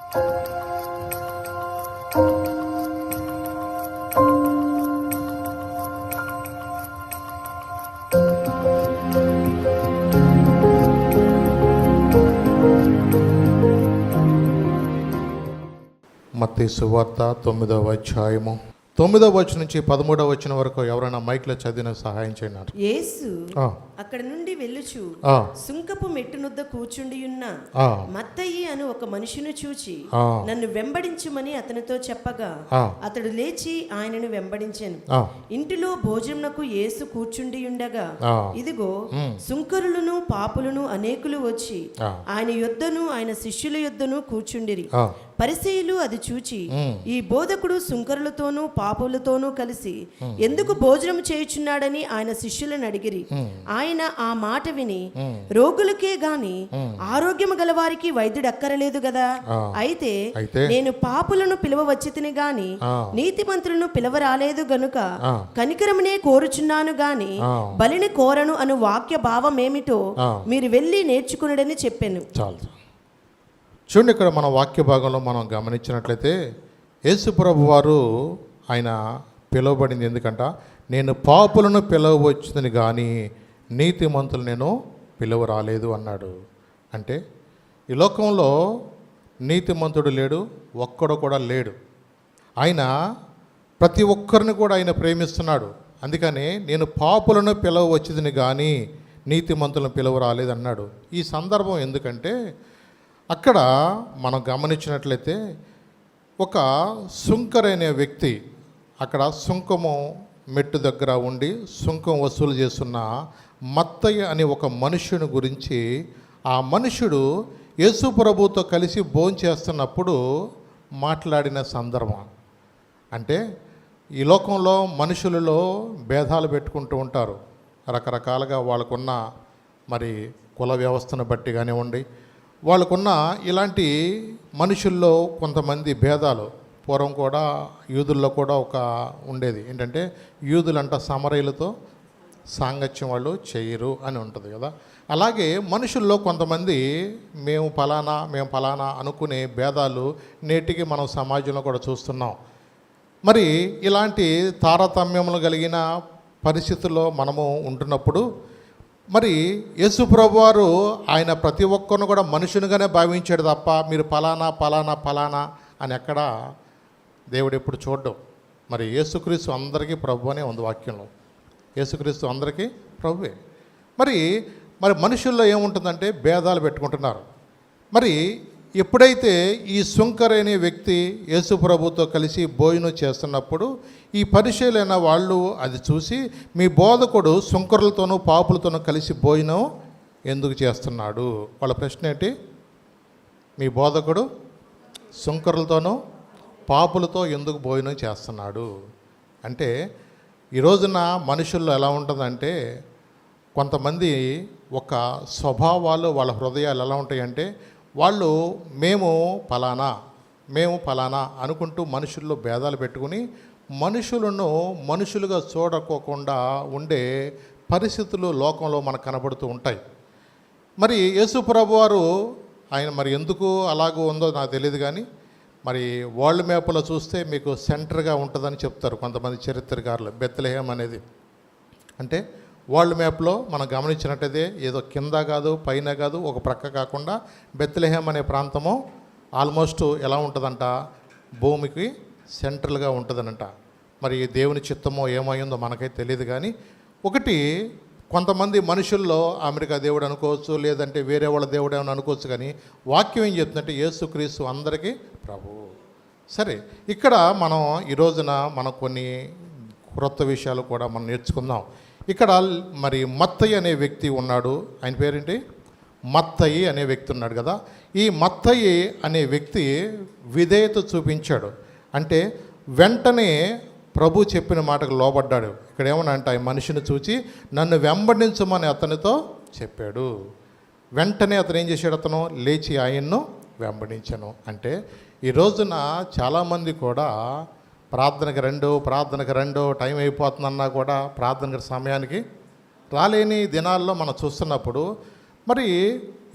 మత్తయి సువార్త 9వ అధ్యాయము 9వ వచనం నుంచి 13వ వచనం వరకు ఎవరైనా మైక్లో చదివిన సహాయం చేయండి. యేసు అక్కడ నుండి వెళ్ళుచు సుంకపు మెట్టునొద్ద కూర్చుండి ఉన్న మత్తయి అను ఒక మనిషిని చూచి నన్ను వెంబడించుమని అతనితో చెప్పగా అతడు లేచి ఆయనను వెంబడించాను. ఇంటిలో భోజనమునకు యేసు కూర్చుండి ఉండగా ఇదిగో సుంకరులను పాపులను అనేకులు వచ్చి ఆయన యొద్దను ఆయన శిష్యుల యొద్దను కూర్చుండిరి. పరిసయ్యులు అది చూచి ఈ బోధకుడు సుంకరులతోనూ పాపులతోనూ కలిసి ఎందుకు భోజనం చేయుచున్నాడని ఆయన శిష్యులను అడిగిరి. ఆయన ఆ మాట విని రోగులకే గాని ఆరోగ్యము గలవారికి వైద్యుడు అక్కరలేదు గదా, అయితే నేను పాపులను పిలవవచ్చి తిని గాని నీతిమంతులను పిలవరాలేదు గనుక కనికరమునే కోరుచున్నాను గాని బలిని కోరను అను వాక్య భావం ఏమిటో మీరు వెళ్ళి నేర్చుకునడని చెప్పాను. చూడండి, ఇక్కడ మన వాక్య భాగంలో మనం గమనించినట్లయితే యేసు ప్రభు వారు ఆయన పిలువబడింది ఎందుకంట, నేను పాపులను పిలవచ్చుదని కానీ నీతిమంతులు నేను పిలువ రాలేదు అన్నాడు. అంటే ఈ లోకంలో నీతిమంతుడు లేడు, ఒక్కడు కూడా లేడు. ఆయన ప్రతి ఒక్కరిని కూడా ఆయన ప్రేమిస్తున్నాడు. అందుకని నేను పాపులను పిలవచ్చుదని కానీ నీతిమంతులను పిలువ రాలేదు అన్నాడు. ఈ సందర్భం ఎందుకంటే అక్కడ మనం గమనించినట్లయితే ఒక సుంకరైన వ్యక్తి అక్కడ సుంకము మెట్టు దగ్గర ఉండి సుంకం వసూలు చేస్తున్న మత్తయి అనే ఒక మనుష్యుని గురించి ఆ మనుష్యుడు యేసు ప్రభుతో కలిసి భోంచేస్తున్నప్పుడు మాట్లాడిన సందర్భం. అంటే ఈ లోకంలో మనుషులలో భేదాలు పెట్టుకుంటూ ఉంటారు. రకరకాలుగా వాళ్ళకున్న మరి కుల వ్యవస్థను బట్టి కానివ్వండి, వాళ్ళకున్న ఇలాంటి మనుషుల్లో కొంతమంది భేదాలు. పూర్వం కూడా యూదుల్లో కూడా ఒక ఉండేది ఏంటంటే, యూదులంట సమరయులతో సాంగత్యం వాళ్ళు చేయరు అని ఉంటుంది కదా. అలాగే మనుషుల్లో కొంతమంది మేము ఫలానా అనుకునే భేదాలు నేటికి మనం సమాజంలో కూడా చూస్తున్నాం. మరి ఇలాంటి తారతమ్యములు కలిగిన పరిస్థితుల్లో మనము ఉంటున్నప్పుడు మరి యేసు ప్రభువారు ఆయన ప్రతి ఒక్కరిని కూడా మనుషునిగానే భావించాడు తప్ప మీరు ఫలానా అని ఎక్కడ దేవుడు ఎప్పుడు చూడడం. మరి యేసుక్రీస్తు అందరికీ ప్రభు అనే ఉంది వాక్యంలో. యేసుక్రీస్తు అందరికీ ప్రభువే. మరి మనుషుల్లో ఏముంటుందంటే భేదాలు పెట్టుకుంటున్నారు. మరి ఎప్పుడైతే ఈ సుంకరైన వ్యక్తి యేసు ప్రభుతో కలిసి భోజనం చేస్తున్నప్పుడు ఈ పరిచయులైన వాళ్ళు అది చూసి మీ బోధకుడు సుంకరులతోనూ పాపులతోనూ కలిసి భోజనం ఎందుకు చేస్తున్నాడు? వాళ్ళ ప్రశ్న ఏంటి? మీ బోధకుడు సుంకరులతోనూ పాపులతో ఎందుకు భోజనం చేస్తున్నాడు అంటే, ఈ రోజున మనుషుల్లో ఎలా ఉంటుందంటే కొంతమంది ఒక స్వభావాలు వాళ్ళ హృదయాలు ఎలా ఉంటాయంటే వాళ్ళు మేము ఫలానా అనుకుంటూ మనుషుల్లో భేదాలు పెట్టుకుని మనుషులను మనుషులుగా చూడకోకుండా ఉండే పరిస్థితులు లోకంలో మనకు కనబడుతూ ఉంటాయి. మరి యేసు ప్రభు వారు ఆయన మరి ఎందుకు అలాగూ ఉందో నాకు తెలియదు, కానీ మరి వరల్డ్ మ్యాప్లో చూస్తే మీకు సెంటర్గా ఉంటుందని చెప్తారు కొంతమంది చరిత్రకారులు. బెత్లెహేమ్ అనేది అంటే వరల్డ్ మ్యాప్లో మనం గమనించినట్టయితే ఏదో కింద కాదు పైన కాదు ఒక ప్రక్క కాకుండా బెత్లెహేమ్ అనే ప్రాంతము ఆల్మోస్ట్ ఎలా ఉంటుందంట, భూమికి సెంట్రల్గా ఉంటుందనంట. మరి దేవుని చిత్తమో ఏమైందో మనకైతే తెలియదు, కానీ ఒకటి కొంతమంది మనుషుల్లో అమెరికా దేవుడు అనుకోవచ్చు, లేదంటే వేరే వాళ్ళ దేవుడు ఏమైనా అనుకోవచ్చు, కానీ వాక్యం ఏం చెప్తుందంటే యేసుక్రీస్తు అందరికీ ప్రభువు. సరే, ఇక్కడ మనం ఈ రోజున మనం కొన్ని క్రొత్త విషయాలు కూడా మనం నేర్చుకుందాం. ఇక్కడ మరి మత్తయి అనే వ్యక్తి ఉన్నాడు. ఆయన పేరేంటి? మత్తయి అనే వ్యక్తి ఉన్నాడు కదా. ఈ మత్తయి అనే వ్యక్తి విధేయత చూపించాడు. అంటే వెంటనే ప్రభు చెప్పిన మాటకు లోబడ్డాడు. ఇక్కడ ఏమన్నా అంటే ఆ మనిషిని చూచి నన్ను వెంబడించమని అతనితో చెప్పాడు. వెంటనే అతను ఏం చేశాడు? అతను లేచి ఆయన్ను వెంబడించాను. అంటే ఈ రోజున చాలామంది కూడా ప్రార్థనకు రెండో టైం అయిపోతుందన్నా కూడా ప్రార్థనకు సమయానికి రాలేని దినాల్లో మనం చూస్తున్నప్పుడు మరి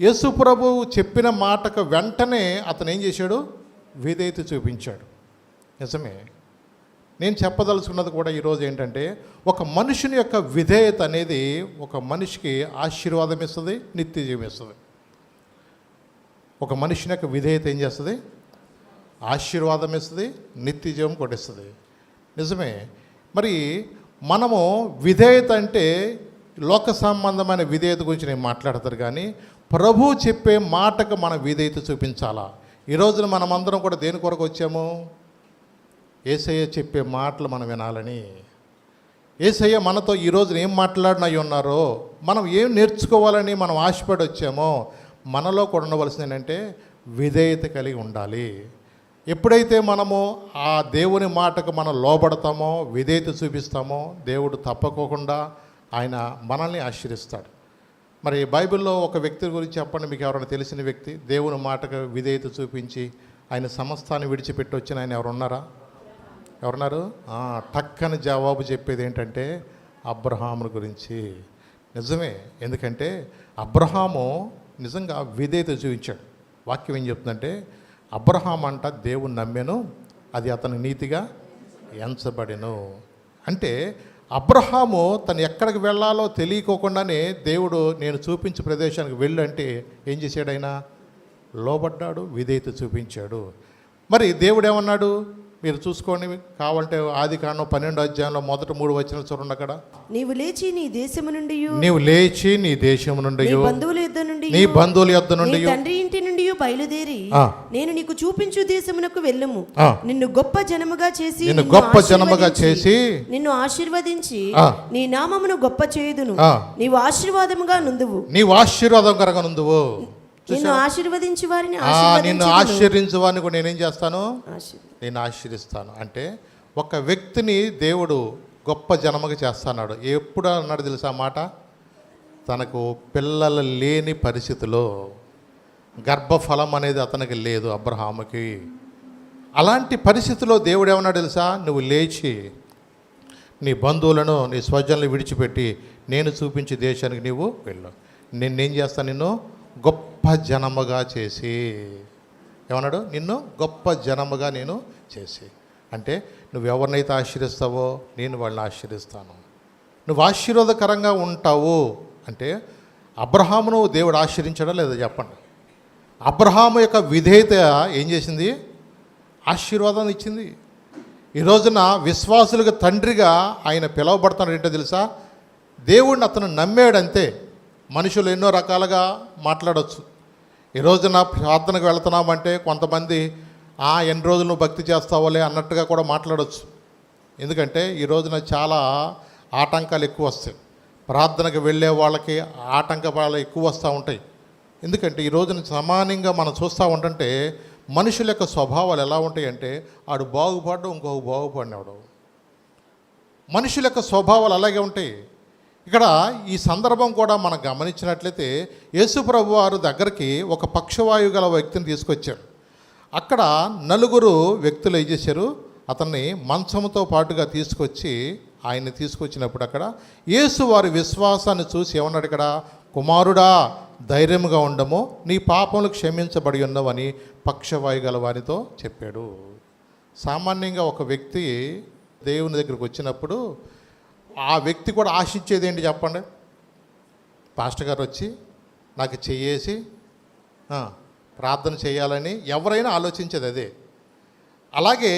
యేసు ప్రభు చెప్పిన మాటకు వెంటనే అతను ఏం చేశాడు? విధేయత చూపించాడు. నిజమే. నేను చెప్పదలుచుకున్నది కూడా ఈరోజు ఏంటంటే, ఒక మనుషుని యొక్క విధేయత అనేది ఒక మనిషికి ఆశీర్వాదం ఇస్తుంది, నిత్య జీవం ఇస్తుంది. ఒక మనిషిని యొక్క విధేయత ఏం చేస్తుంది? ఆశీర్వాదం ఇస్తుంది, నిత్య జీవం కొట్టిస్తుంది. నిజమే. మరి మనము విధేయత అంటే లోక సంబంధమైన విధేయత గురించి నేను మాట్లాడతారు, కానీ ప్రభు చెప్పే మాటకు మన విధేయత చూపించాలా. ఈ రోజున మనమందరం కూడా దేని కొరకు వచ్చాము? యేసయ్య చెప్పే మాటలు మనం వినాలని. యేసయ్య మనతో ఈరోజు ఏం మాట్లాడినవి ఉన్నారో, మనం ఏం నేర్చుకోవాలని మనం ఆశపడి వచ్చామో, మనలో కూడా ఉండవలసింది ఏంటంటే విధేయత కలిగి ఉండాలి. ఎప్పుడైతే మనము ఆ దేవుని మాటకు మనం లోబడతామో, విధేయత చూపిస్తామో, దేవుడు తప్పకోకుండా ఆయన మనల్ని ఆశీర్వదిస్తాడు. మరి బైబిల్లో ఒక వ్యక్తి గురించి చెప్పండి, మీకు ఎవరైనా తెలిసిన వ్యక్తి దేవుని మాటకు విధేయత చూపించి ఆయన సమస్తాన్ని విడిచిపెట్టి వచ్చిన ఆయన ఎవరున్నారా? ఎవరున్నారు? టక్కని జవాబు చెప్పేది ఏంటంటే అబ్రహాము గురించి. నిజమే. ఎందుకంటే అబ్రహాము నిజంగా విధేయత చూపించాడు. వాక్యం ఏం చెప్తుందంటే, అబ్రహాం అంట దేవుని నమ్మెను, అది అతని నీతిగా ఎంచబడెను. అంటే అబ్రహాము తను ఎక్కడికి వెళ్ళాలో తెలియకోకుండానే దేవుడు నేను చూపించే ప్రదేశానికి వెళ్ళు అంటే ఏం చేశాడు? ఆయన లోబడ్డాడు, విధేయత చూపించాడు. మరి దేవుడు ఏమన్నాడు? మీరు చూసుకోండి, కావాలంటే ఆదికాండం 12వ అధ్యాయంలో మొదటి 3 వచనాలు చూడండి. అక్కడ నీవు లేచి నీ దేశము నుండి నీ బంధువుల యొద్ద నుండి తండ్రి ఇంటి నుండి బయలుదేరి నేను నీకు చూపించు దేశమునకు వెళ్ళము. నిన్ను గొప్ప జనముగా చేసి నిన్ను ఆశీర్వదించి నీ నామమును గొప్ప చేయుదును. నీవు ఆశీర్వాదముగా నుందువు. నిన్ను ఆశీర్వదించు వారిని కూడా నేనేం చేస్తాను? నేను ఆశీర్వదిస్తాను. అంటే ఒక వ్యక్తిని దేవుడు గొప్ప జనముగా చేస్తున్నాడు. ఎప్పుడు అన్నాడు తెలుసా మాట? తనకు పిల్లలు లేని పరిస్థితిలో, గర్భఫలం అనేది అతనికి లేదు అబ్రహాముకి. అలాంటి పరిస్థితిలో దేవుడు ఏమన్నాడు తెలుసా? నువ్వు లేచి నీ బంధువులను, నీ స్వజనులను విడిచిపెట్టి నేను చూపించే దేశానికి నీవు వెళ్ళు. నేనేం చేస్తాను? నిన్ను గొప్ప జనముగా చేసి. ఏమన్నాడు? నిన్ను గొప్ప జనముగా నేను చేసి. అంటే నువ్వు ఎవరినైతే ఆశీర్వదిస్తావో నేను వాళ్ళని ఆశీర్వదిస్తాను. నువ్వు ఆశీర్వాదకరంగా ఉంటావు అంటే అబ్రహామును దేవుడు ఆశీర్వించడా లేదా చెప్పండి? అబ్రహాము యొక్క విధేయత ఏం చేసింది? ఆశీర్వాదాన్ని ఇచ్చింది. ఈ రోజున విశ్వాసులకు తండ్రిగా ఆయన పిలువబడతాడు. ఏంటో తెలుసా? దేవుడిని అతను నమ్మాడంతే. మనుషులు ఎన్నో రకాలుగా మాట్లాడవచ్చు. ఈ రోజున ప్రార్థనకు వెళ్తున్నామంటే కొంతమంది ఎన్ని రోజులు నువ్వు భక్తి చేస్తావులే అన్నట్టుగా కూడా మాట్లాడవచ్చు. ఎందుకంటే ఈ రోజున చాలా ఆటంకాలు ఎక్కువ వస్తాయి. ప్రార్థనకు వెళ్ళే వాళ్ళకి ఆటంకాలు ఎక్కువ వస్తూ ఉంటాయి. ఎందుకంటే ఈ రోజున సమానంగా మనం చూస్తూ ఉంటుంటే మనుషుల యొక్క స్వభావాలు ఎలా ఉంటాయి అంటే, ఆడు బాగుపడ్డం ఇంకొక బాగుపడినవాడు. మనుషుల యొక్క స్వభావాలు అలాగే ఉంటాయి. ఇక్కడ ఈ సందర్భం కూడా మనం గమనించినట్లయితే యేసు ప్రభు వారు దగ్గరికి ఒక పక్షవాయువు గల వ్యక్తిని తీసుకొచ్చారు. అక్కడ 4 వ్యక్తులు ఏం చేశారు? అతన్ని మంచంతో పాటుగా తీసుకొచ్చి ఆయన్ని తీసుకొచ్చినప్పుడు అక్కడ యేసు వారి విశ్వాసాన్ని చూసి ఏమన్నాడు? ఇక్కడ కుమారుడా ధైర్యంగా ఉండము, నీ పాపములు క్షమించబడి ఉన్నవని పక్షవాయు గల వారితో చెప్పాడు. సామాన్యంగా ఒక వ్యక్తి దేవుని దగ్గరికి వచ్చినప్పుడు ఆ వ్యక్తి కూడా ఆశించేది ఏంటి చెప్పండి? పాస్టర్ గారు వచ్చి నాకు చెయ్యేసి ప్రార్థన చేయాలని ఎవరైనా ఆలోచించేది అదే. అలాగే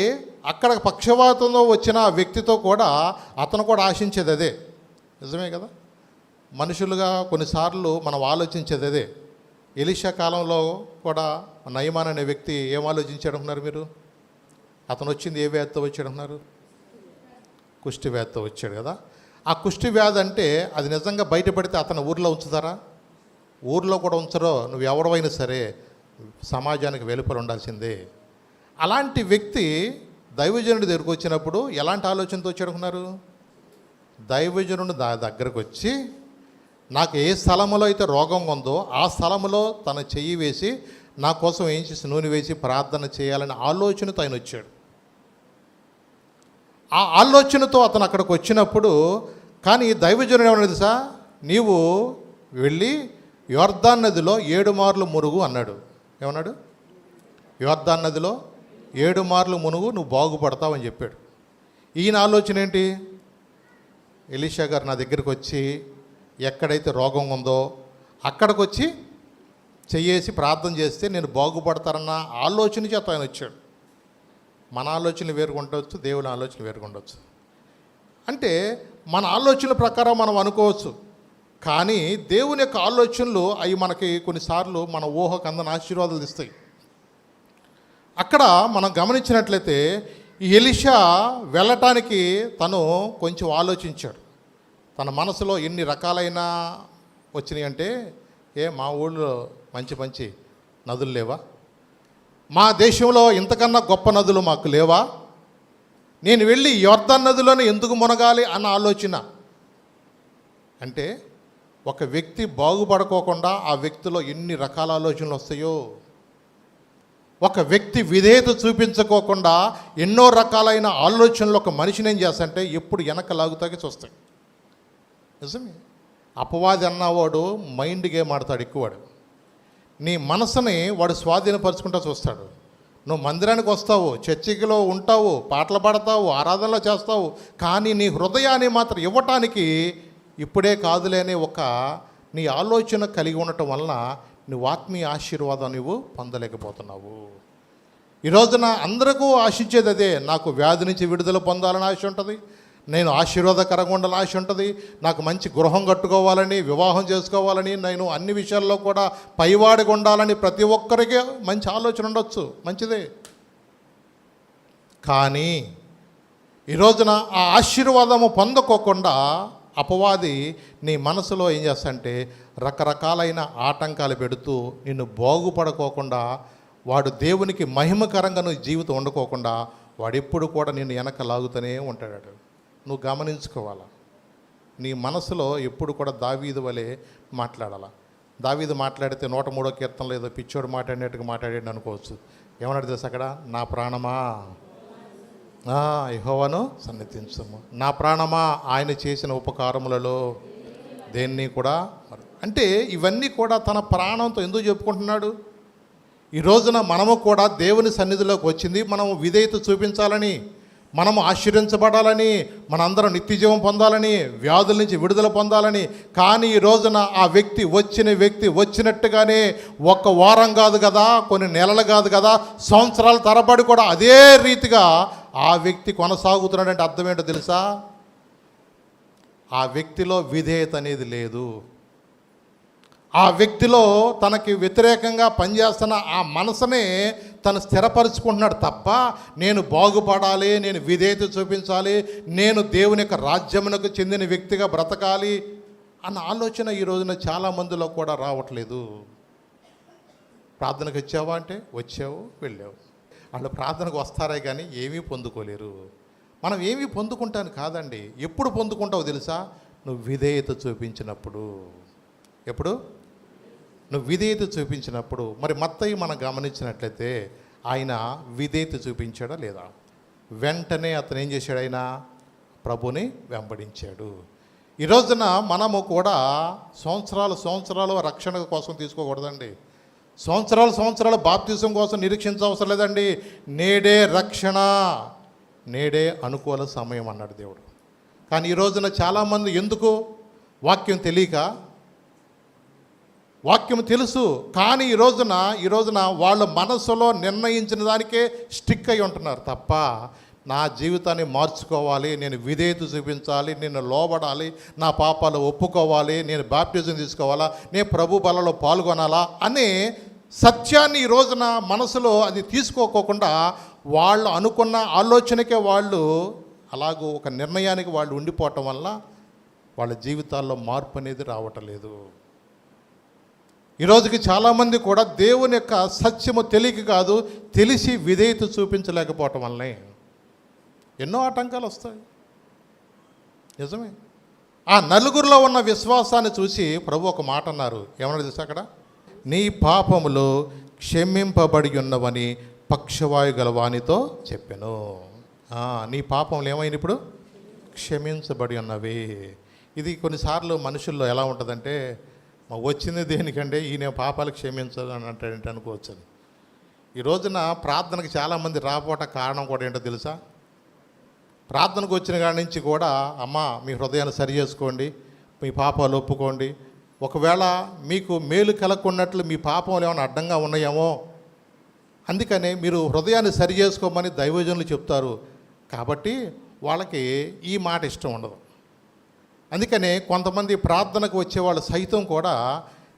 అక్కడ పక్షవాతంలో వచ్చిన ఆ వ్యక్తితో కూడా అతను కూడా ఆశించేది అదే. నిజమే కదా? మనుషులుగా కొన్నిసార్లు మనం ఆలోచించేది అదే. ఎలీషా కాలంలో కూడా నయమాన్ అనే వ్యక్తి ఏం ఆలోచించాడు అనుకున్నారు మీరు? అతను వచ్చింది ఏ వ్యాధితో వచ్చాడు అనుకున్నారు? కుష్టి వ్యాధితో వచ్చాడు కదా. ఆ కుష్టి వ్యాధి అంటే అది నిజంగా బయటపడితే అతను ఊర్లో ఉంచుతారా? ఊర్లో కూడా ఉంచరో. నువ్వు ఎవరివైనా సరే సమాజానికి వెలుపల ఉండాల్సిందే. అలాంటి వ్యక్తి దైవజనుడి దగ్గరకు వచ్చినప్పుడు ఎలాంటి ఆలోచనతో వచ్చాడుకున్నారు? దైవజనుడు దగ్గరకు వచ్చి నాకు ఏ స్థలంలో అయితే రోగం ఉందో ఆ స్థలంలో తన చెయ్యి వేసి నా కోసం ఏం చేసి నూనె వేసి ప్రార్థన చేయాలనే ఆలోచనతో ఆయన వచ్చాడు. ఆ ఆలోచనతో అతను అక్కడికి వచ్చినప్పుడు కానీ దైవజనుడు ఏమన్నా తెలుసా? నీవు వెళ్ళి యోర్దాన్ నదిలో 7 మార్లు మురుగు అన్నాడు. ఏమన్నాడు? యోర్దాన్ నదిలో 7 మార్లు మునుగు నువ్వు బాగుపడతావని చెప్పాడు. ఈయన ఆలోచన ఏంటి? ఎలీషా గారు నా దగ్గరికి వచ్చి ఎక్కడైతే రోగం ఉందో అక్కడికి వచ్చి చెయ్యేసి ప్రార్థన చేస్తే నేను బాగుపడతారన్న ఆలోచన చేత ఆయన వచ్చాడు. మన ఆలోచనలు వేరుగా ఉండవచ్చు, దేవుని ఆలోచన వేరుగా ఉండవచ్చు. అంటే మన ఆలోచనల ప్రకారం మనం అనుకోవచ్చు, కానీ దేవుని యొక్క ఆలోచనలు అవి మనకి కొన్నిసార్లు మన ఊహకు అందని ఆశీర్వాదాలు ఇస్తాయి. అక్కడ మనం గమనించినట్లయితే ఈ ఎలీషా వెళ్ళటానికి తను కొంచెం ఆలోచించాడు. తన మనసులో ఎన్ని రకాలైన వచ్చినాయి అంటే, మా ఊళ్ళో మంచి మంచి నదులు లేవా? మా దేశంలో ఇంతకన్నా గొప్ప నదులు మాకు లేవా? నేను వెళ్ళి యొర్దాను నదిలోనే ఎందుకు మునగాలి అన్న ఆలోచన. అంటే ఒక వ్యక్తి బాగుపడుకోకుండా ఆ వ్యక్తిలో ఎన్ని రకాల ఆలోచనలు వస్తాయో, ఒక వ్యక్తి విధేయత చూపించుకోకుండా ఎన్నో రకాలైన ఆలోచనలు ఒక మనిషిని ఏం చేస్తాయంటే ఎప్పుడు వెనక లాగుతాకే చూస్తాయి. నిజమే. అపవాది అన్నవాడు మైండ్ గేమ్ ఆడతాడు ఎక్కువాడు. నీ మనసుని వాడు స్వాధీనపరుచుకుంటూ చూస్తాడు. నువ్వు మందిరానికి వస్తావు, చర్చిలో ఉంటావు, పాటలు పాడతావు, ఆరాధనలో చేస్తావు, కానీ నీ హృదయాన్ని మాత్రం ఇవ్వటానికి ఇప్పుడే కాదులేని ఒక నీ ఆలోచన కలిగి ఉండటం వలన నువ్వు ఆత్మీయ ఆశీర్వాదం నువ్వు పొందలేకపోతున్నావు. ఈ రోజున అందరికీ ఆశించేది అదే. నాకు వ్యాధి నుంచి విడుదల పొందాలని ఆశ ఉంటుంది, నేను ఆశీర్వాదకరంగా ఉండాలని ఆశ ఉంటుంది, నాకు మంచి గృహం కట్టుకోవాలని, వివాహం చేసుకోవాలని, నేను అన్ని విషయాల్లో కూడా పైవాడిగా ఉండాలని ప్రతి ఒక్కరికి మంచి ఆలోచన ఉండొచ్చు, మంచిదే. కానీ ఈ రోజున ఆ ఆశీర్వాదము పొందుకోకుండా అపవాది నీ మనసులో ఏం చేస్తాడంటే రకరకాలైన ఆటంకాలు పెడుతూ నిన్ను బాగుపడుకోకుండా, వాడు దేవునికి మహిమకరంగా నువ్వు జీవితం వండుకోకుండా వాడు ఎప్పుడు కూడా నిన్ను వెనక లాగుతూనే ఉంటాడు. నువ్వు గమనించుకోవాలా. నీ మనసులో ఎప్పుడు కూడా దావీదు వలె మాట్లాడాలా. దావీదు మాట్లాడితే 103వ కీర్తనలో ఏదో పిచ్చోడు మాట్లాడినట్టుగా మాట్లాడాడు అనుకోవచ్చు. ఏమన్నాడు తెలుసు అక్కడ? నా ప్రాణమా యెహోవాను సన్నిధించము, నా ప్రాణమా ఆయన చేసిన ఉపకారములలో దేన్ని కూడా. అంటే ఇవన్నీ కూడా తన ప్రాణంతో ఎందుకు చెప్పుకుంటున్నాడు? ఈ రోజున మనము కూడా దేవుని సన్నిధిలోకి వచ్చింది మనము విధేయత చూపించాలని, మనము ఆశీర్వించబడాలని, మనందరం నిత్యజీవం పొందాలని, వ్యాధుల నుంచి విడుదల పొందాలని. కానీ ఈ రోజున ఆ వ్యక్తి వచ్చినట్టుగానే ఒక్క వారం కాదు కదా, కొన్ని నెలలు కాదు కదా, సంవత్సరాల తరబడి కూడా అదే రీతిగా ఆ వ్యక్తి కొనసాగుతున్నాడంటే అర్థం ఏంటో తెలుసా? ఆ వ్యక్తిలో విధేయత అనేది లేదు. ఆ వ్యక్తిలో తనకి వ్యతిరేకంగా పనిచేస్తున్న ఆ మనసునే తను స్థిరపరుచుకుంటున్నాడు తప్ప, నేను బాగుపడాలి, నేను విధేయత చూపించాలి, నేను దేవుని యొక్క రాజ్యమునకు చెందిన వ్యక్తిగా బ్రతకాలి అన్న ఆలోచన ఈ రోజున చాలామందిలో కూడా రావట్లేదు. ప్రార్థనకు వచ్చావా అంటే వచ్చావు, వెళ్ళావు. వాళ్ళు ప్రార్థనకు వస్తారే కానీ ఏమీ పొందుకోలేరు. మనం ఏమీ పొందుకుంటాను కాదండి. ఎప్పుడు పొందుకుంటావు తెలుసా? నువ్వు విధేయత చూపించినప్పుడు. ఎప్పుడు? నువ్వు విధేయత చూపించినప్పుడు. మరి మత్తయి మనం గమనించినట్లయితే ఆయన విధేయత చూపించాడా లేదా? వెంటనే అతను ఏం చేశాడు? ఆయన ప్రభుని వెంబడించాడు. ఈ రోజున మనము కూడా సంవత్సరాలు రక్షణ కోసం తీసుకోకూడదండి. సంవత్సరాలు బాప్తిజం కోసం నిరీక్షించవసరం లేదండి. నేడే రక్షణ, నేడే అనుకూల సమయం అన్నాడు దేవుడు. కానీ ఈ రోజున చాలామంది ఎందుకు? వాక్యం తెలియక. వాక్యం తెలుసు కానీ ఈ రోజున వాళ్ళ మనసులో నిర్ణయించిన దానికే స్టిక్ అయి ఉంటున్నారు తప్ప, నా జీవితాన్ని మార్చుకోవాలి, నేను విధేయత చూపించాలి, నేను లోబడాలి, నా పాపాలు ఒప్పుకోవాలి, నేను బాప్టిజం తీసుకోవాలా, నేను ప్రభు బలలో పాల్గొనాలా అనే సత్యాన్ని ఈ రోజున మనసులో అది తీసుకోకుండా వాళ్ళు అనుకున్న ఆలోచనకే వాళ్ళు అలాగూ ఒక నిర్ణయానికి వాళ్ళు ఉండిపోవటం వల్ల వాళ్ళ జీవితాల్లో మార్పు అనేది రావటలేదు. ఈరోజుకి చాలామంది కూడా దేవుని యొక్క సత్యము తెలియక కాదు, తెలిసి విధేయత చూపించలేకపోవటం వల్లనే ఎన్నో ఆటంకాలు వస్తాయి. నిజమే. ఆ నలుగురిలో ఉన్న విశ్వాసాన్ని చూసి ప్రభు ఒక మాట అన్నారు. ఏమన్నా తెలుసా అక్కడ? నీ పాపములు క్షమింపబడి ఉన్నవని పక్షవాయు గలవానితో చెప్పాను. నీ పాపములు ఏమైనా ఇప్పుడు క్షమించబడి ఉన్నవి. ఇది కొన్నిసార్లు మనుషుల్లో ఎలా ఉంటుందంటే, వచ్చింది దేనికంటే ఈయన పాపాలు క్షమించదు అని అంటాడంటే అనుకోవచ్చు. ఈ రోజున ప్రార్థనకి చాలామంది రాకపోవటం కారణం కూడా ఏంటో తెలుసా? ప్రార్థనకు వచ్చిన కాడి నుంచి కూడా అమ్మ మీ హృదయాన్ని సరి చేసుకోండి, మీ పాపాలు ఒప్పుకోండి, ఒకవేళ మీకు మేలు కలగకున్నట్లు మీ పాపంలో ఏమైనా అడ్డంగా ఉన్నాయేమో, అందుకనే మీరు హృదయాన్ని సరి చేసుకోమని దైవజనులు చెప్తారు. కాబట్టి వాళ్ళకి ఈ మాట ఇష్టం ఉండదు. అందుకనే కొంతమంది ప్రార్థనకు వచ్చేవాళ్ళు సైతం కూడా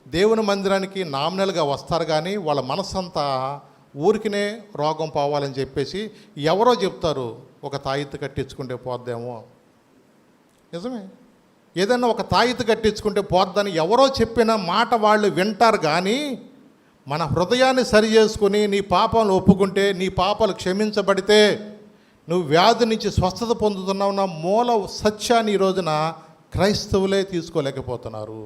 దేవుని మందిరానికి నామినల్గా వస్తారు, కానీ వాళ్ళ మనస్సంతా ఊరికినే రోగం పోవాలని చెప్పేసి ఎవరో చెప్తారు, ఒక తాయెత్తు కట్టించుకుంటే పోద్దేమో. నిజమే, ఏదైనా ఒక తాయెత్తు కట్టించుకుంటే పోద్దని ఎవరో చెప్పిన మాట వాళ్ళు వింటారు, కానీ మన హృదయాన్ని సరి చేసుకుని నీ పాపాలను ఒప్పుకుంటే, నీ పాపాలు క్షమించబడితే నువ్వు వ్యాధి నుంచి స్వస్థత పొందుతున్నావు నా మూల సత్యాన్ని ఈ రోజున క్రైస్తవులే తీసుకోలేకపోతున్నారు.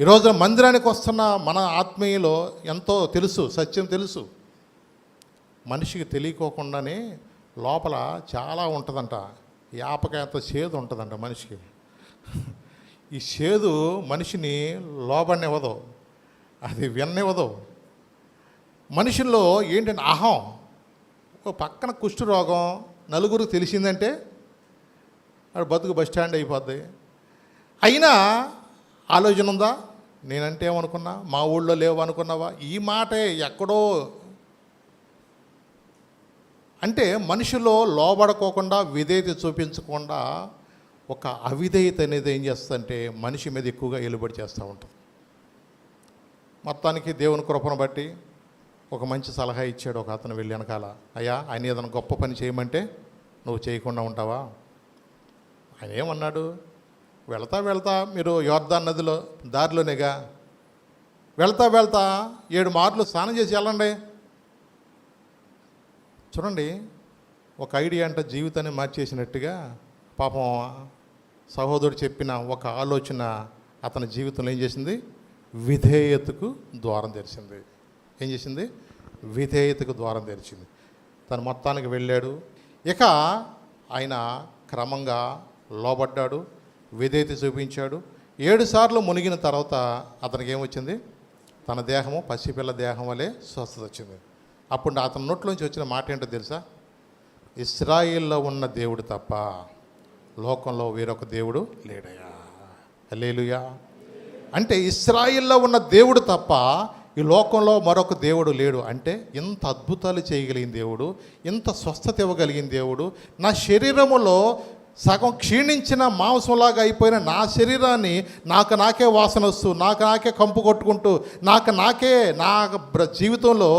ఈ రోజున మందిరానికి వస్తున్న మన ఆత్మీయులో ఎంతో తెలుసు, సత్యం తెలుసు. మనిషికి తెలియకోకుండానే లోపల చాలా ఉంటుందంట. యాపకాయంత చేదు ఉంటుందంట మనిషికి. ఈ చేదు మనిషిని లోబడినివ్వదు, అది విన్ననివ్వదు. మనుషుల్లో ఏంటంటే అహం. ఒక పక్కన కుష్టు రోగం నలుగురికి తెలిసిందంటే అది బతుకు బస్ స్టాండ్ అయిపోద్ది. అయినా ఆలోచన ఉందా? నేనంటే ఏమనుకున్నా, మా ఊళ్ళో లేవు అనుకున్నావా? ఈ మాటే ఎక్కడో. అంటే మనుషుల్లో లోబడుకోకుండా, విధేయత చూపించకుండా ఒక అవిధేయత అనేది ఏం చేస్తుందంటే మనిషి మీద ఎక్కువగా ఏలుబడి చేస్తూ ఉంటుంది. మొత్తానికి దేవుని కృపను బట్టి ఒక మంచి సలహా ఇచ్చాడు ఒక అతను వెళ్ళి వెనకాల. అయ్యా, ఆయన ఏదైనా గొప్ప పని చేయమంటే నువ్వు చేయకుండా ఉంటావా? ఆయన ఏమన్నాడు? వెళ్తా వెళ్తా మీరు యోర్దాను నదిలో దారిలోనేగా, వెళ్తా వెళ్తా 7 మార్లు స్నానం చేసి వెళ్ళండి. చూడండి, ఒక ఐడియా అంటే జీవితాన్ని మార్చేసినట్టుగా పాపం సహోదరుడు చెప్పిన ఒక ఆలోచన అతని జీవితంలో ఏం చేసింది? విధేయతకు ద్వారం తెరిచింది. ఏం చేసింది? విధేయతకు ద్వారం తెరిచింది. తను మొత్తానికి వెళ్ళాడు. ఇక ఆయన క్రమంగా లోబడ్డాడు, విధేయత చూపించాడు. 7 సార్లు మునిగిన తర్వాత అతనికి ఏమొచ్చింది? తన దేహము పసిపిల్ల దేహం వలె స్వస్థత వచ్చింది. అప్పుడు అతని నోట్లోంచి వచ్చిన మాట ఏంటో తెలుసా? ఇశ్రాయేల్లో ఉన్న దేవుడు తప్ప లోకంలో వేరొక దేవుడు లేడయా. హల్లెలూయా. అంటే ఇశ్రాయేల్లో ఉన్న దేవుడు తప్ప ఈ లోకంలో మరొక దేవుడు లేడు. అంటే ఇంత అద్భుతాలు చేయగలిగిన దేవుడు, ఇంత స్వస్థత ఇవ్వగలిగిన దేవుడు, నా శరీరములో సగం క్షీణించిన మాంసంలాగా అయిపోయిన నా శరీరాన్ని నాకే వాసన వస్తూ, నాకే కంపు కొట్టుకుంటూ, నాకే నా జీవితంలో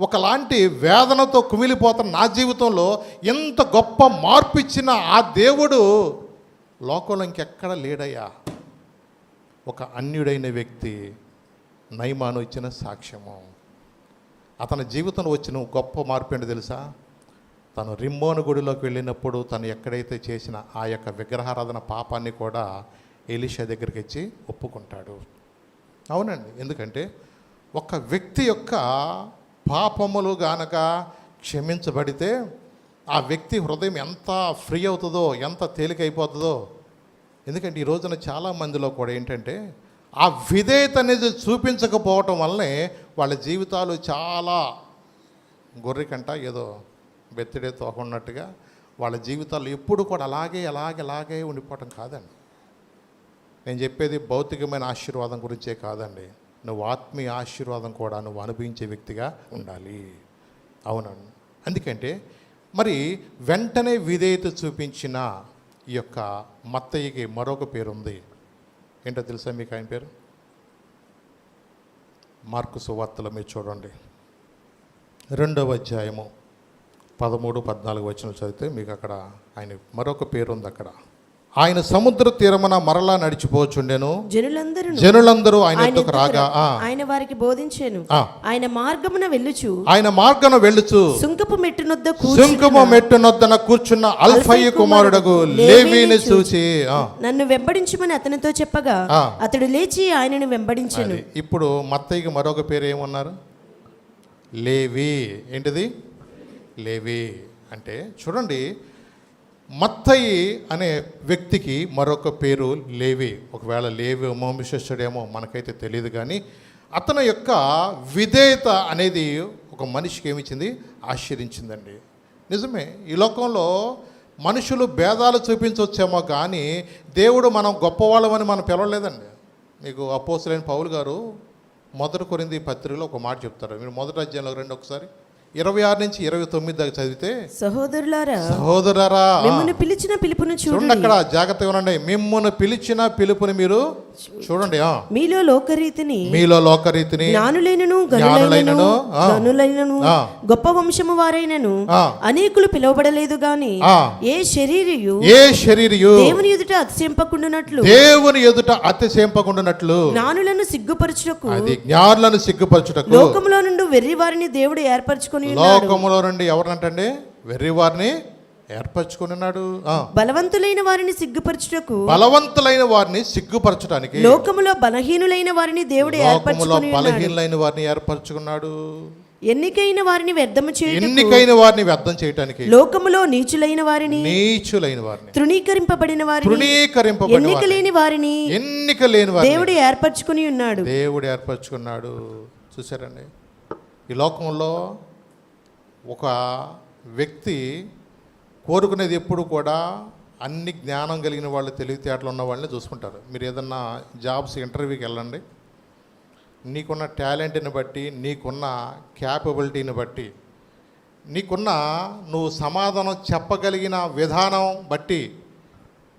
ఒకలాంటి వేదనతో కుమిలిపోతున్న నా జీవితంలో ఎంత గొప్ప మార్పు ఇచ్చిన ఆ దేవుడు లోకంలో ఇంకెక్కడ లేడయ్యా. ఒక అన్యుడైన వ్యక్తి నయమాను ఇచ్చిన సాక్ష్యము. అతని జీవితంలో వచ్చిన గొప్ప మార్పు ఏంటో తెలుసా? తను రిమ్మోను గుడిలోకి వెళ్ళినప్పుడు తను ఎక్కడైతే చేసిన ఆ యొక్క విగ్రహారాధన పాపాన్ని కూడా ఎలీషా దగ్గరికి వచ్చి ఒప్పుకుంటాడు. అవునండి, ఎందుకంటే ఒక వ్యక్తి యొక్క పాపములు గానక క్షమించబడితే ఆ వ్యక్తి హృదయం ఎంత ఫ్రీ అవుతుందో, ఎంత తేలికైపోతుందో. ఎందుకంటే ఈ రోజున చాలామందిలో కూడా ఏంటంటే ఆ విధేయత అనేది చూపించకపోవటం వల్లనే వాళ్ళ జీవితాలు చాలా గొర్రెకంట ఏదో బెత్తిడే తోకున్నట్టుగా వాళ్ళ జీవితాలు ఎప్పుడు కూడా అలాగే ఉండిపోవటం కాదండి. నేను చెప్పేది భౌతికమైన ఆశీర్వాదం గురించే కాదండి. నువ్వు ఆత్మీయ ఆశీర్వాదం కూడా నువ్వు అనుభవించే వ్యక్తిగా ఉండాలి. అవునండి. అందుకంటే మరి వెంటనే విధేయత చూపించిన ఈ యొక్క మత్తయికి మరొక పేరు ఉంది. ఏంటో తెలుసా మీకు ఆయన పేరు? మార్కు సువార్తలో మీరు చూడండి, 2వ అధ్యాయము 13-14 వచనాలు చదివితే మీకు అక్కడ ఆయన మరొక పేరు ఉంది. అక్కడ ఆయన సముద్ర తీరమున మరలా నడిచిపోచుండెను, జనులందరూ ఆయన ఎద్దుకు రాగా ఆయన వారికి బోధించెను. ఆయన మార్గమున వెళ్ళుచు సుంకపు మెట్టునొద్దన కూర్చున్న అల్ఫయి కుమారుడగు లేవీని చూచి నన్ను వెంబడించమని అతనితో చెప్పగా అతడు లేచి ఆయనను వెంబడించెను. ఇప్పుడు మత్తయికి మరొక పేరు ఏమన్నారు? లేవి. ఏంటిది? లేవి అంటే చూడండి, మత్తయి అనే వ్యక్తికి మరొక పేరు లేవి. ఒకవేళ లేవి వంశస్థుడేమో మనకైతే తెలియదు, కానీ అతని యొక్క విధేయత అనేది ఒక మనిషికి ఏమిచ్చింది? ఆశ్చర్యించిందండి. నిజమే, ఈ లోకంలో మనుషులు భేదాలు చూపించవచ్చేమో కానీ దేవుడు మనం గొప్పవాళ్ళమని మనం పిలవలేదండి. మీకు అపోస్తలుడైన పౌలు గారు 1 కొరింథీ పత్రికలో ఒక మాట చెప్తారు. మీరు 1వ అధ్యాయంలో రండి ఒకసారి, 26 నుంచి 29 దాకా చదివితే, సహోదరులారా మిమ్మును పిలిచిన పిలుపును చూడండి. అక్కడ జాగ్రత్తగా ఉండండి. మిమ్మును పిలిచిన పిలుపుని మీరు చూడండి. మీలో లోకరీతిని జ్ఞానులైనను గొప్ప వంశము వారైనను అనేకులు పిలువబడలేదు గాని ఏ శరీరియు దేవుని ఎదుట అతిశయింపకుండునట్లు జ్ఞానులను సిగ్గుపరచుటకు లోకములో నుండి వెర్రి వారిని దేవుడు ఏర్పరచుకొని లోకములో నుండి ఎవరంటండి? వెర్రి వారిని ఏర్పరచుకున్నాడు. బలవంతులైన వారిని సిగ్గుపరచడానికి లోకములో బలహీనులైన వారిని దేవుడు ఏర్పరచుకున్నాడు. ఎన్నికైన వారిని వ్యర్థం చేయటానికి లోకములో నీచులైన వారిని తృణీకరింపబడిన వారిని ఎన్నిక లేని వారిని దేవుడు ఏర్పరచుకున్నాడు. చూసారండి, ఈ లోకంలో ఒక వ్యక్తి కోరుకునేది ఎప్పుడు కూడా అన్ని జ్ఞానం కలిగిన వాళ్ళు, తెలివితేటలు ఉన్న వాళ్ళని చూసుకుంటారు. మీరు ఏదన్నా జాబ్స్ ఇంటర్వ్యూకి వెళ్ళండి, నీకున్న టాలెంట్ని బట్టి, నీకున్న క్యాపబిలిటీని బట్టి, నువ్వు సమాధానం చెప్పగలిగిన విధానం బట్టి,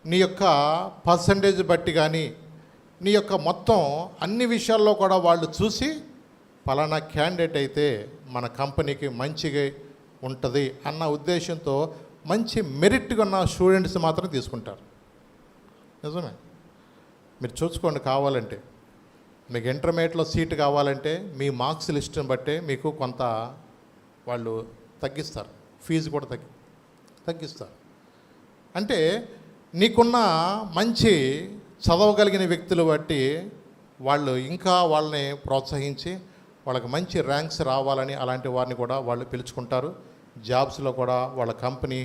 నీ యొక్క పర్సంటేజ్ బట్టి కానీ, నీ యొక్క మొత్తం అన్ని విషయాల్లో కూడా వాళ్ళు చూసి పలానా క్యాండిడేట్ అయితే మన కంపెనీకి మంచిగా ఉంటుంది అన్న ఉద్దేశంతో మంచి మెరిట్గా ఉన్న స్టూడెంట్స్ మాత్రం తీసుకుంటారు. నిజమే, మీరు చూసుకోండి. కావాలంటే మీకు ఇంటర్మీడియట్లో సీట్ కావాలంటే మీ మార్క్స్ లిస్ట్ని బట్టే మీకు కొంత వాళ్ళు తగ్గిస్తారు, ఫీజు కూడా తగ్గిస్తారు. అంటే నీకున్న మంచి చదవగలిగిన వ్యక్తులు బట్టి వాళ్ళు ఇంకా వాళ్ళని ప్రోత్సహించి వాళ్ళకి మంచి ర్యాంక్స్ రావాలని అలాంటి వారిని కూడా వాళ్ళు పిలుచుకుంటారు. జాబ్స్లో కూడా వాళ్ళ కంపెనీ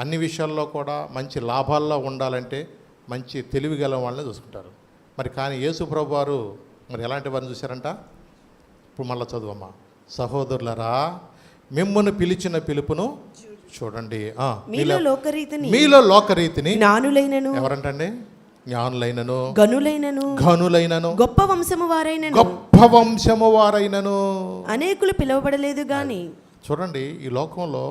అన్ని విషయాల్లో కూడా మంచి లాభాల్లో ఉండాలంటే మంచి తెలివిగల వాళ్ళని చూసుకుంటారు. మరి కానీ యేసు ప్రభు వారు మరి ఎలాంటి వారిని చూశారంట? ఇప్పుడు మళ్ళీ చదువమ్మా. సహోదరులరా మిమ్మును పిలిచిన పిలుపును చూడండి. మీలో లోకరీతిని ఎవరంటండి? జ్ఞానులైనను ఘనులైనను గొప్ప వంశము వారైనను అనేకులు పిలువబడలేదు గాని. చూడండి, ఈ లోకంలో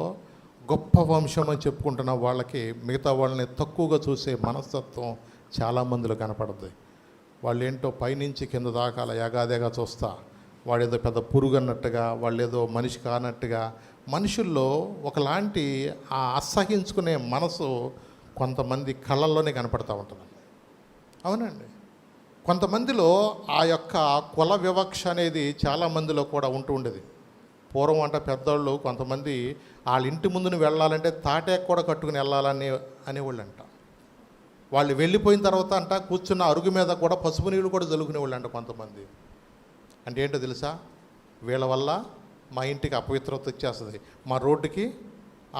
గొప్ప వంశం అని చెప్పుకుంటున్న వాళ్ళకి మిగతా వాళ్ళని తక్కువగా చూసే మనస్తత్వం చాలామందిలో కనపడుతుంది. వాళ్ళు ఏంటో పైనుంచి కింద దాకా ఎగాదేగా చూస్తా, వాడేదో పెద్ద పురుగు అన్నట్టుగా, వాళ్ళేదో మనిషి కానట్టుగా, మనుషుల్లో ఒకలాంటి ఆ అసహించుకునే మనసు కొంతమంది కళ్ళల్లోనే కనపడుతూ ఉంటుంది. అవునండి, కొంతమందిలో ఆ యొక్క కుల వివక్ష అనేది చాలామందిలో కూడా ఉంటూ ఉండేది. పూర్వం అంట పెద్దవాళ్ళు కొంతమంది వాళ్ళ ఇంటి ముందుని వెళ్ళాలంటే తాటాకు కూడా కట్టుకుని వెళ్ళాలని అనేవాళ్ళు అంట. వాళ్ళు వెళ్ళిపోయిన తర్వాత అంట కూర్చున్న అరుగు మీద కూడా పసుపు నీళ్ళు కూడా జలుగునేవాళ్ళు అంట కొంతమంది. అంటే ఏంటో తెలుసా? వీళ్ళ వల్ల మా ఇంటికి అపవిత్రత వచ్చేస్తుంది, మా రోడ్డుకి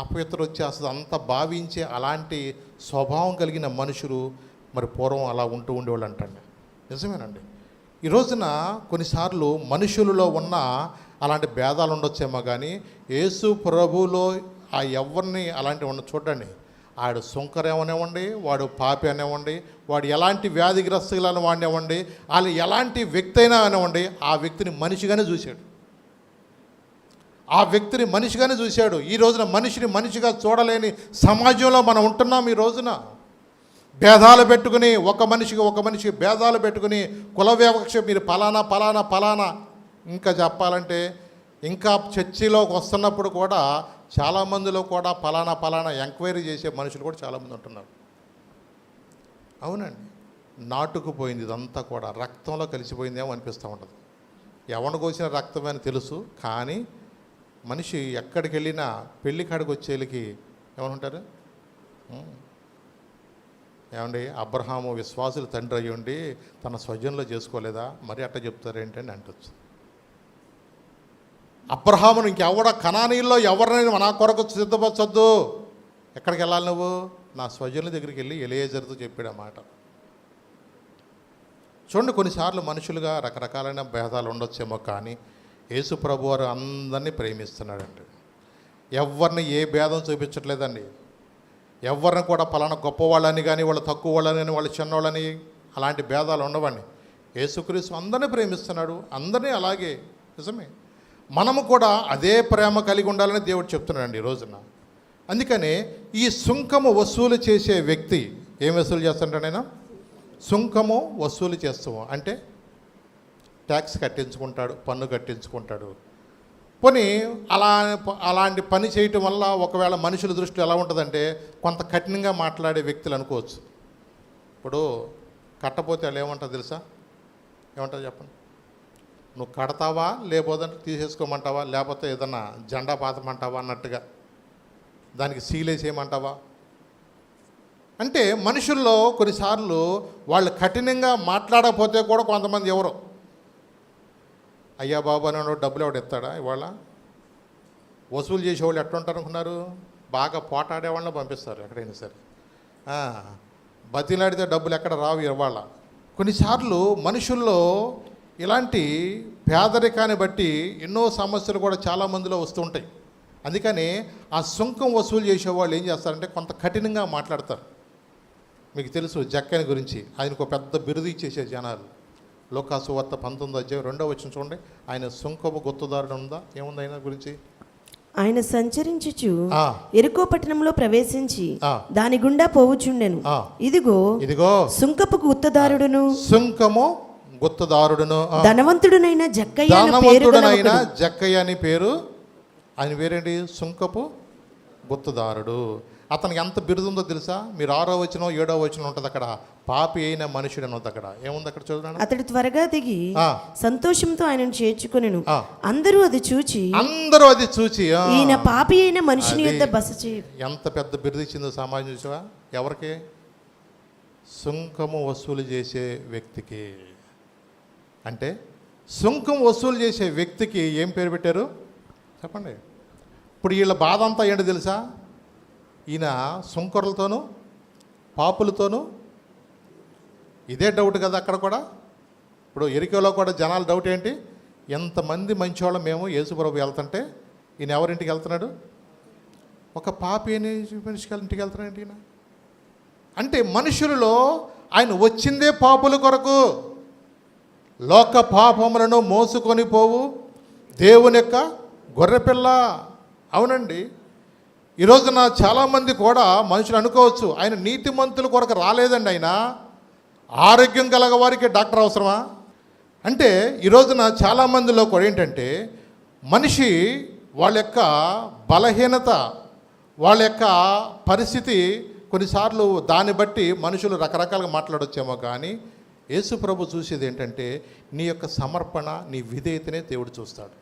అపవిత్రత వచ్చేస్తుంది అంత భావించే అలాంటి స్వభావం కలిగిన మనుషులు మరి పూర్వం అలా ఉంటూ ఉండేవాళ్ళు అంటండి. నిజమేనండి. ఈ రోజున కొన్నిసార్లు మనుషులలో ఉన్న అలాంటి భేదాలు ఉండొచ్చేమో కానీ యేసు ప్రభువులో ఆ ఎవరిని అలాంటివి ఉన్న చూడండి. ఆడు సుంకరేమనివ్వండి, వాడు పాపి అనేవ్వండి, వాడు ఎలాంటి వ్యాధిగ్రస్తులను వాడినివ్వండి, వాళ్ళు ఎలాంటి వ్యక్తి అయినా అనివ్వండి, ఆ వ్యక్తిని మనిషిగానే చూశాడు. ఈ రోజున మనిషిని మనిషిగా చూడలేని సమాజంలో మనం ఉంటున్నాం. ఈ రోజున భేదాలు పెట్టుకుని ఒక మనిషి భేదాలు పెట్టుకుని కుల వివక్ష, మీరు పలానా ఇంకా చెప్పాలంటే ఇంకా చర్చిలోకి వస్తున్నప్పుడు కూడా చాలామందిలో కూడా పలానా ఎంక్వైరీ చేసే మనుషులు కూడా చాలామంది ఉంటున్నారు. అవునండి, నాటుకుపోయింది ఇదంతా కూడా, రక్తంలో కలిసిపోయిందేమో అనిపిస్తూ ఉంటుంది. ఎవరిని కోసిన రక్తమే అని తెలుసు, కానీ మనిషి ఎక్కడికి వెళ్ళినా పెళ్లి కాడికి వచ్చేళ్ళకి ఏమనుంటారు? ఏమండి, అబ్రహాము విశ్వాసుల తండ్రి అయ్యి ఉండి తన స్వజంలో చేసుకోలేదా? మరి అట్ట చెప్తారేంటని అంటొచ్చు. అబ్రహామును ఇంకెవడ కనానీల్లో ఎవరినైనా నా కొరకు సిద్ధపరచొద్దు. ఎక్కడికి వెళ్ళాలి నువ్వు? నా స్వజనుల దగ్గరికి వెళ్ళి ఎలియేజర్తో చెప్పాడు ఆ మాట. చూడండి, కొన్నిసార్లు మనుషులుగా రకరకాలైన భేదాలు ఉండొచ్చేమో, కానీ యేసు ప్రభు వారు అందరినీ ప్రేమిస్తున్నాడండి. ఎవరిని ఏ భేదం చూపించట్లేదండి. ఎవరిని కూడా పలానా గొప్పవాళ్ళని కానీ వాళ్ళు తక్కువ వాళ్ళని కానీ వాళ్ళు చిన్నవాళ్ళని అలాంటి భేదాలు ఉండవండి. యేసుక్రీస్తు అందరినీ ప్రేమిస్తున్నాడు, అందరినీ అలాగే. నిజమే, మనము కూడా అదే ప్రేమ కలిగి ఉండాలని దేవుడు చెప్తున్నాడండి ఈ రోజున. అందుకని ఈ సుంకము వసూలు చేసే వ్యక్తి ఏం వసూలు చేస్తాడంటేనా, సుంకము వసూలు చేస్తాము అంటే ట్యాక్స్ కట్టించుకుంటాడు, పన్ను కట్టించుకుంటాడు. పోనీ అలాంటి పని చేయటం వల్ల ఒకవేళ మనుషుల దృష్టి ఎలా ఉంటుందంటే కొంత కఠినంగా మాట్లాడే వ్యక్తులు అనుకోవచ్చు. ఇప్పుడు కట్టపోతే వాళ్ళు ఏమంటారు తెలుసా? ఏమంటారు చెప్పండి? నువ్వు కడతావా లేకపోతే తీసేసుకోమంటావా, లేకపోతే ఏదన్నా జెండా పాతమంటావా అన్నట్టుగా, దానికి సీలేసేయమంటావా అంటే మనుషుల్లో కొన్నిసార్లు వాళ్ళు కఠినంగా మాట్లాడకపోతే కూడా కొంతమంది ఎవరో అయ్యా బాబు అని డబ్బులు ఎవడు ఎత్తాడా? ఇవాళ వసూలు చేసేవాళ్ళు ఎట్లా ఉంటారు అనుకున్నారు? బాగా పోటాడే వాళ్ళని పంపిస్తారు ఎక్కడైనా సరే. బతిలాడితే డబ్బులు ఎక్కడ రావు ఇవాళ. కొన్నిసార్లు మనుషుల్లో ఇలాంటి పేదరికాన్ని బట్టి ఎన్నో సమస్యలు కూడా చాలామందిలో వస్తూ ఉంటాయి. అందుకని ఆ సుంకం వసూలు చేసేవాళ్ళు ఏం చేస్తారంటే కొంత కఠినంగా మాట్లాడతారు. మీకు తెలుసు జక్కని గురించి, ఆయనకు ఒక పెద్ద బిరుదు ఇచ్చేసే జనాలు. లోకాసు వార్త 19:2 చూడండి. ఆయన సుంకపు గుత్తదారుడు ఉందా, ఏముంది ఆయన గురించి? ఆయన సంచరించుచు ఎరుకో పట్టణంలో ప్రవేశించి దాని గుండా పోవుచుండెను. ఇదిగో ఇదిగో సుంకపు గుత్తదారుడును, సుంకము గుత్తదారుడును, ధనవంతుడునైన జక్కయ్య అని పేరు. ఆయన పేరేంటి? సుంకపు గుత్తదారుడు. అతనికి ఎంత బిరుదు ఉందో తెలుసా? మీరు 6వ వచనం 7వ వచనం ఉంటుంది అక్కడ, పాపి అయిన మనుషుడు అని ఉంది అక్కడ. ఏముంది అక్కడ చూడండి. అతడు త్వరగా దిగి సంతోషంతో ఆయనను చేర్చుకొనెను. అందరూ అది చూచి ఈయన పాపి అయిన మనిషిని యొద్ద బస చేయ. ఎంత పెద్ద బిరుదు ఇచ్చిందో సమాజం చూసావా? ఎవరికి? సుంకము వసూలు చేసే వ్యక్తికి. అంటే సుంకం వసూలు చేసే వ్యక్తికి ఏం పేరు పెట్టారు చెప్పండి? ఇప్పుడు వీళ్ళ బాధ అంతా ఏంటో తెలుసా? ఈయన సుంకరులతోనూ పాపులతోనూ ఇదే డౌట్ కదా అక్కడ కూడా. ఇప్పుడు ఎరికలో కూడా జనాల డౌట్ ఏంటి? ఎంతమంది మంచివాళ్ళం మేము యేసుప్రభు వెళ్తుంటే ఈయన ఎవరింటికి వెళ్తున్నాడు? ఒక పాపి అని మనిషికి ఇంటికి వెళ్తున్నాడు ఈయన. అంటే మనుషులలో ఆయన వచ్చిందే పాపుల కొరకు. లోక పాపములను మోసుకొని పోవు దేవుని యొక్క గొర్రెపిల్ల. అవునండి, ఈ రోజున చాలామంది కూడా మనుషులు అనుకోవచ్చు ఆయన నీతిమంతుల కొరకు రాలేదండి, ఆయన ఆరోగ్యం కలగ వారికి డాక్టర్ అవసరమా అంటే. ఈ రోజున చాలామందిలో కూడా ఏంటంటే మనిషి వాళ్ళ యొక్క బలహీనత, వాళ్ళ యొక్క పరిస్థితి కొన్నిసార్లు దాన్ని బట్టి మనుషులు రకరకాలుగా మాట్లాడొచ్చేమో, కానీ యేసు ప్రభు చూసేది ఏంటంటే నీ యొక్క సమర్పణ, నీ విధేయతనే దేవుడు చూస్తాడు.